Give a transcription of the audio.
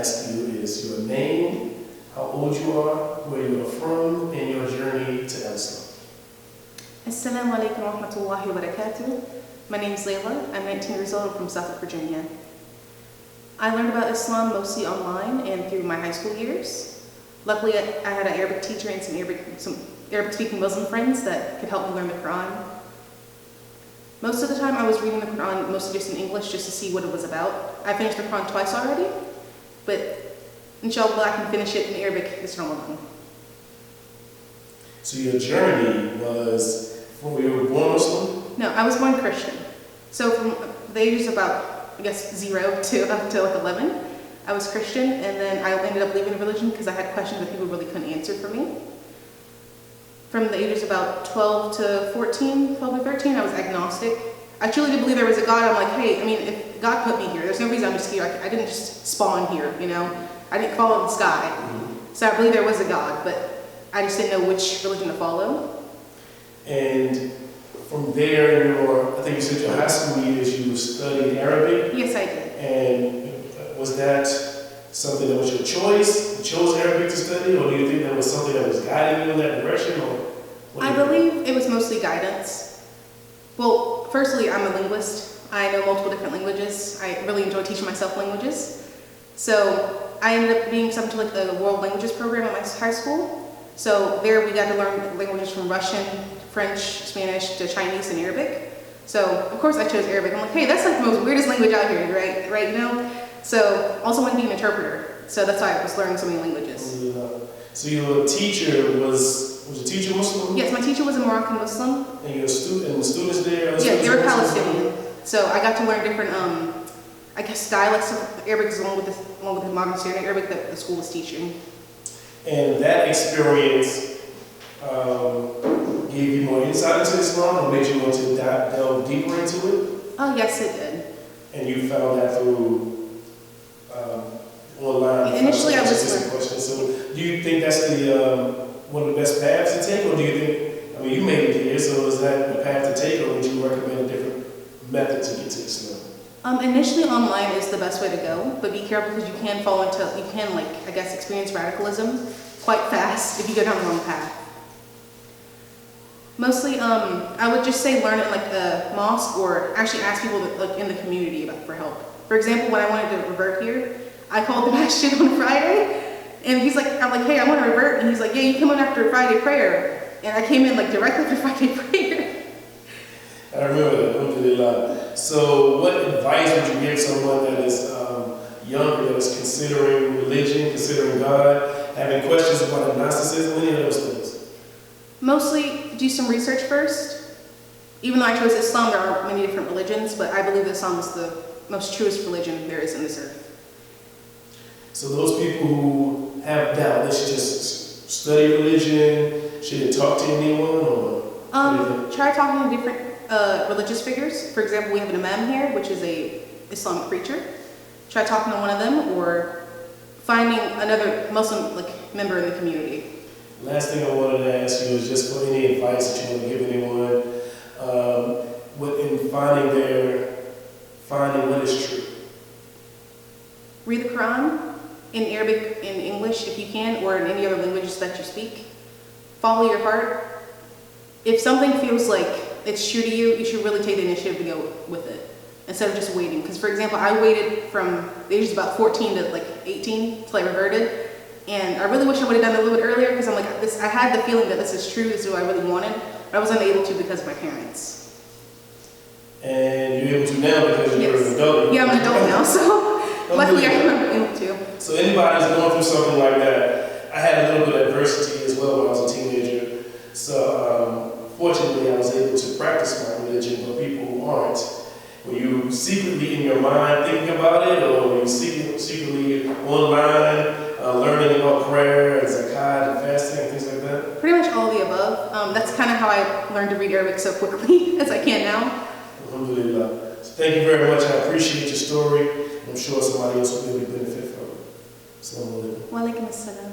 ask you is your name, how old you are, where you are from, and your journey to Islam. Assalamu alaikum wa rahmatullahi wa barakatuh. My name is Laila. I'm 19 years old from Suffolk, Virginia. I learned about Islam mostly online and through my high school years. Luckily, I had an Arabic teacher and some Arabic-speaking Muslim friends that could help me learn the Quran. Most of the time, I was reading the Quran mostly just in English just to see what it was about. I finished the Quran twice already, but inshallah, I can finish it in Arabic this Ramadan. So your journey was, when you were born Muslim? No, I was born Christian. So from the ages of about, I guess, 0 to up to like 11, I was Christian, and then I ended up leaving the religion because I had questions that people really couldn't answer for me. From the ages of about 12 to 13, I was agnostic. I truly did believe there was a God. I'm like, hey, I mean, if God put me here, there's no reason I'm just here. I didn't just spawn here, you know? I didn't fall in the sky. So I believe there was a God, but I just didn't know which religion to follow. And from there, I think you said your high school years, you studied Arabic? Yes, I did. And was that something that was your choice? You chose Arabic to study, or do you think that was something that was guiding you in that direction? I believe it was mostly guidance. Well, firstly, I'm a linguist. I know multiple different languages. I really enjoy teaching myself languages. So I ended up being something like the World Languages program at my high school. So there we got to learn languages from Russian, French, Spanish, to Chinese and Arabic. So of course I chose Arabic. I'm like, hey, that's like the most weirdest language out here, right now. So also wanted to be an interpreter. So that's why I was learning so many languages. So your teacher was your teacher Muslim? Yes, my teacher was a Moroccan Muslim. And your the students there? Yeah, they were Palestinian. So I got to learn different, I guess, dialects of Arabic along with the modern standard Arabic that the school was teaching. And that experience gave you more insight into Islam, or made you want to delve deeper into it? Oh, yes, it did. And you found that through online? Initially, I was question. So do you think that's the one of the best paths to take, or do you think, I mean, you made it here, so is that the path to take, or would you recommend a different method to get to Islam? Initially, online is the best way to go, but be careful because you can fall into, I guess, experience radicalism quite fast if you go down the wrong path. Mostly, I would just say learn it in like a mosque, or actually ask people that, in the community for help. For example, when I wanted to revert here, I called the masjid on Friday, and I'm like, hey, I want to revert, and he's like, yeah, you come on after Friday prayer, and I came in like directly after Friday prayer. I remember that, alhamdulillah. So what advice would you give someone that is younger, that is considering religion, considering God, having questions about agnosticism, any of those things? Mostly do some research first. Even though I chose Islam, there are many different religions, but I believe Islam is the most truest religion there is on this earth. So those people who have doubt, they should just study religion, should they talk to anyone, or? Try talking to different religious figures. For example, we have an imam here, which is a Islamic preacher. Try talking to one of them, or finding another Muslim member in the community. Last thing I wanted to ask you is just for any advice that you want to give anyone in finding what is true. Read the Quran in Arabic, in English if you can, or in any other languages that you speak. Follow your heart. If something feels like it's true to you, you should really take the initiative to go with it instead of just waiting. Because, for example, I waited from the ages of about 14 to 18 till I reverted. And I really wish I would have done it a little bit earlier, because I'm like, I had the feeling that this is true, this is what I really wanted, but I was unable to because of my parents. And you're able to now because you're an adult? Yeah, I'm an adult now, so luckily I'm able to. So anybody who's going through something like that, I had a little bit of adversity as well when I was a teenager. So fortunately I was able to practice my religion, but people who aren't, were you secretly in your mind thinking about it, or were you secretly online learning about prayer and zakat and fasting and things like that? Pretty much all of the above. That's kind of how I learned to read Arabic so quickly as I can now. Alhamdulillah. So thank you very much. I appreciate your story. I'm sure somebody else will be able to benefit from it. Assalamu alaikum. Wa alaikum assalam.